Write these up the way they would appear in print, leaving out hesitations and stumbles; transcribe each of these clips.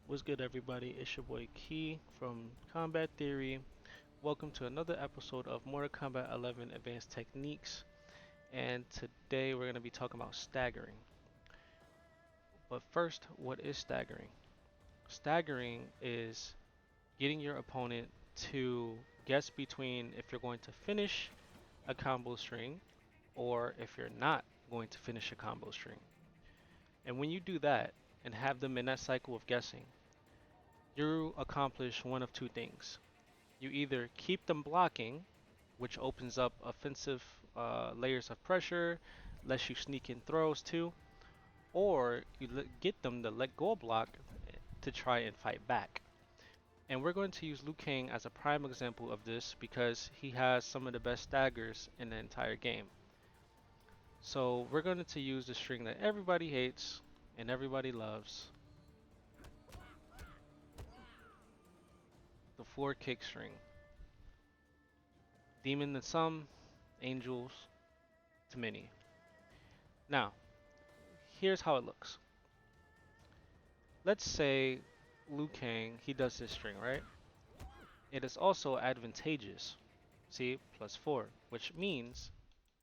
What's good, everybody? It's your boy Key from Combat Theory. Welcome to another episode of Mortal Kombat 11 Advanced Techniques. And today we're going to be talking about staggering. But first, what is staggering? Staggering is getting your opponent to guess between if you're going to finish a combo string or if you're not going to finish a combo string. And when you do that and have them in that cycle of guessing, you accomplish one of two things. You either keep them blocking, which opens up offensive layers of pressure, lets you sneak in throws too, or you get them to let go block to try and fight back. And we're going to use Liu Kang as a prime example of this because he has some of the best staggers in the entire game. So we're going to use the string that everybody hates and everybody loves, the 4 kick string. Demon to some, angels to many. Now, here's how it looks. Let's say Liu Kang, he does this string, right? It is also advantageous. See, +4, which means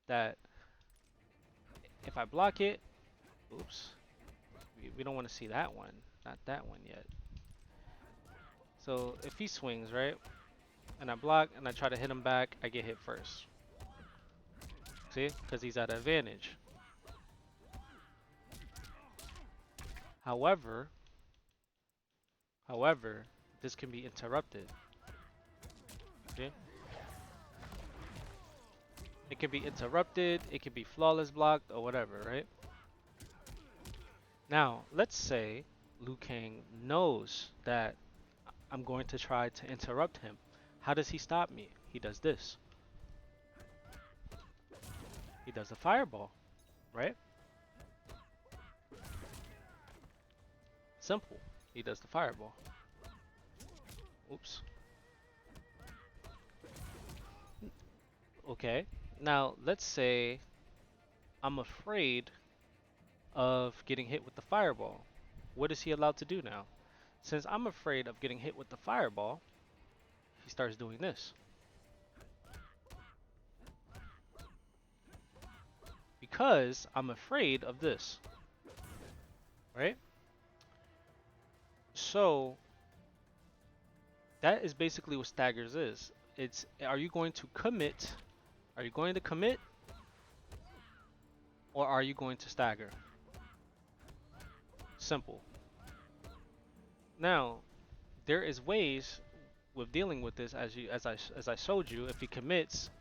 that if I block it, oops, we don't want to see that one, not that one yet. So if he swings, right, and I block and I try to hit him back, I get hit first. See, because he's at advantage. However, this can be interrupted. See? It can be interrupted, it can be flawless blocked, or whatever, right? Now, let's say Liu Kang knows that I'm going to try to interrupt him. How does he stop me? He does this. He does a fireball, right? Simple. He does the fireball. Oops. Okay. Now, let's say I'm afraid of getting hit with the fireball. What is he allowed to do now? Since I'm afraid of getting hit with the fireball, he starts doing this. Because I'm afraid of this. Right? So, that is basically what staggers is. It's, are you going to commit? Are you going to commit? Or are you going to stagger? Simple. Now, there is ways with dealing with this as I showed you. If he commits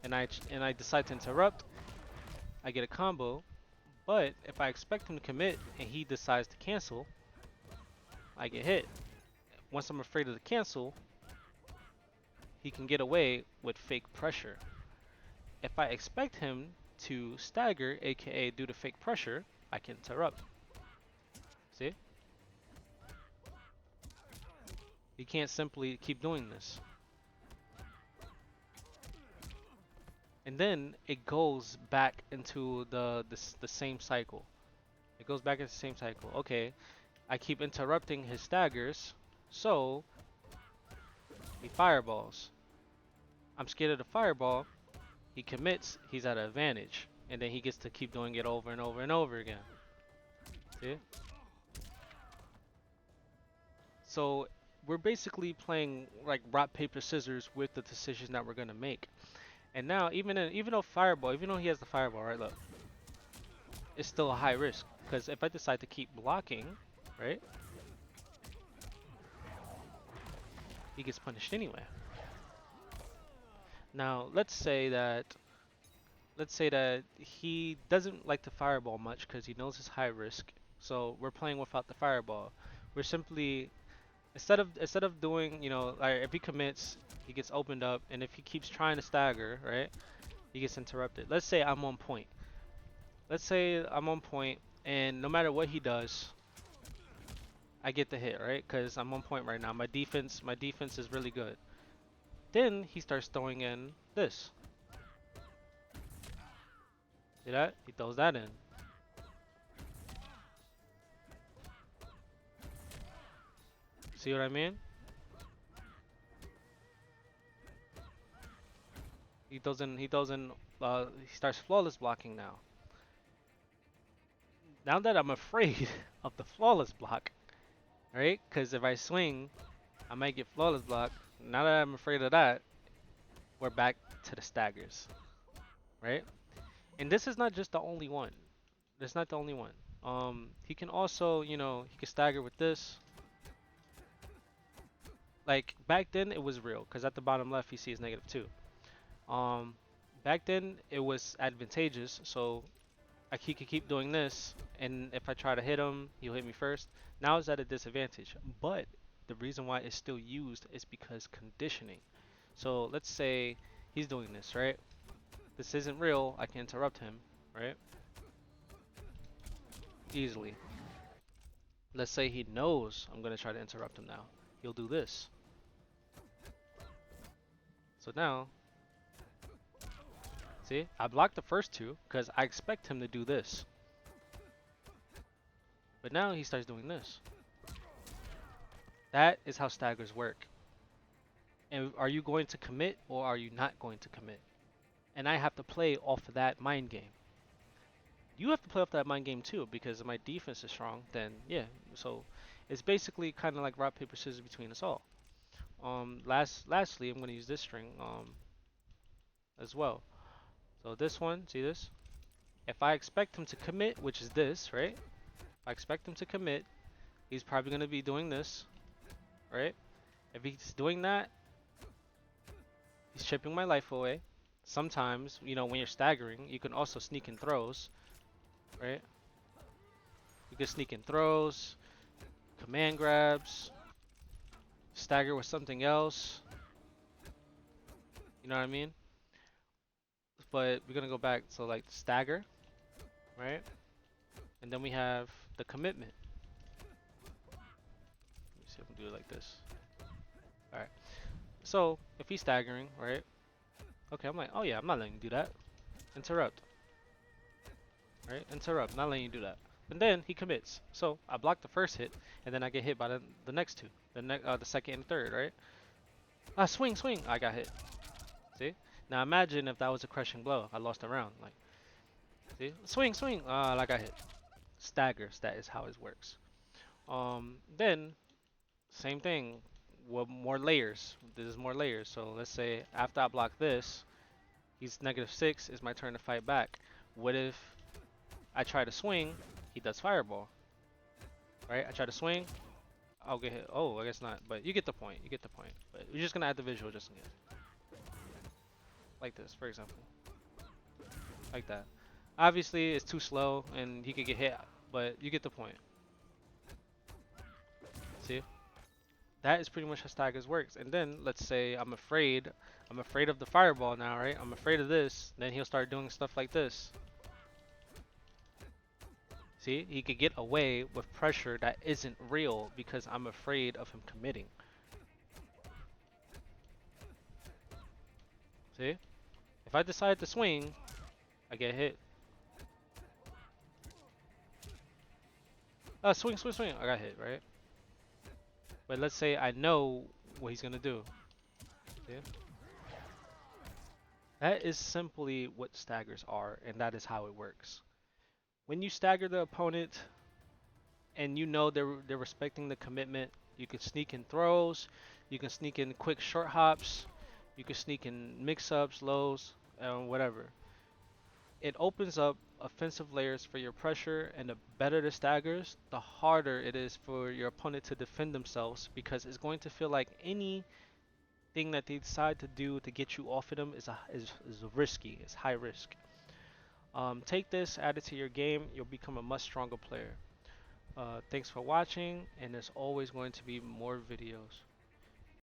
and I decide to interrupt, I get a combo. But if I expect him to commit and he decides to cancel, I get hit. Once I'm afraid of the cancel, he can get away with fake pressure. If I expect him to stagger, aka do the fake pressure, I can interrupt. See? You can't simply keep doing this. And then it goes back into the same cycle. It goes back into the same cycle. Okay, I keep interrupting his staggers, so he fireballs. I'm scared of the fireball. He commits, he's at an advantage. And then he gets to keep doing it over and over and over again. See? So we're basically playing like rock, paper, scissors with the decisions that we're gonna make. And now even though fireball, even though he has the fireball, right, look, it's still a high risk. Because if I decide to keep blocking, right, he gets punished anyway. Now let's say that he doesn't like the fireball much because he knows it's high risk. So we're playing without the fireball. We're simply instead of doing, you know, like if he commits, he gets opened up, and if he keeps trying to stagger, right, he gets interrupted. Let's say I'm on point. Let's say I'm on point, and no matter what he does, I get the hit, right? Because I'm on point right now. My defense is really good. Then he starts throwing in this. See that? He throws that in. See what I mean? He starts flawless blocking now. Now that I'm afraid of the flawless block, right? Because if I swing, I might get flawless block. Now that I'm afraid of that, we're back to the staggers, right? And this is not just the only one. That's not the only one. He can also, he can stagger with this. Like back then, it was real, because at the bottom left, you see is -2. Um, Back then, it was advantageous, so he could keep doing this, and if I try to hit him, he'll hit me first. Now it's at a disadvantage, but the reason why it's still used is because conditioning. So let's say he's doing this, right? This isn't real, I can interrupt him, right? Easily. Let's say he knows I'm gonna try to interrupt him now. He'll do this. So now, see, I blocked the first two because I expect him to do this. But now he starts doing this. That is how staggers work. And are you going to commit or are you not going to commit? And I have to play off of that mind game. You have to play off that mind game too, because if my defense is strong, then yeah. So it's basically kind of like rock, paper, scissors between us all. Lastly, I'm going to use this string as well. So this one, see this? If I expect him to commit, which is this, right? If I expect him to commit, he's probably going to be doing this, right? If he's doing that, he's chipping my life away. Sometimes, when you're staggering, you can also sneak in throws, right? You can sneak in throws, command grabs, stagger with something else. You know what I mean? But we're gonna go back to like stagger, right? And then we have the commitment. Let me see if I can do it like this. All right. So if he's staggering, right? Okay, I'm like, oh yeah, I'm not letting you do that. Interrupt. Right? Interrupt. Not letting you do that. And then he commits. So I block the first hit, and then I get hit by the next two, the second and third, right? Ah, swing, swing. I got hit. See? Now imagine if that was a crushing blow. I lost a round. Like, see? Swing, swing. Like I hit. Staggers. That is how it works. Then same thing. Well, more layers. This is more layers. So let's say after I block this, he's -6. It's my turn to fight back. What if I try to swing? He does fireball. Right? I try to swing. I'll get hit. Oh, I guess not. But you get the point. You get the point. But we're just gonna add the visual just in case. Like this, for example. Like that. Obviously, it's too slow and he could get hit, but you get the point. See? That is pretty much how staggers works. And then let's say I'm afraid of the fireball now, right? I'm afraid of this. Then he'll start doing stuff like this. See? He could get away with pressure that isn't real because I'm afraid of him committing. See? If I decide to swing, I get hit. Swing, swing, swing. I got hit, right? But let's say I know what he's gonna do. See? That is simply what staggers are, and that is how it works. When you stagger the opponent, and you know they're respecting the commitment, you can sneak in throws, you can sneak in quick short hops, you can sneak in mix-ups, lows, whatever. It opens up offensive layers for your pressure, and the better the staggers, the harder it is for your opponent to defend themselves, because it's going to feel like anything that they decide to do to get you off of them is risky, it's high risk. Take this, add it to your game, you'll become a much stronger player. Thanks for watching, and there's always going to be more videos.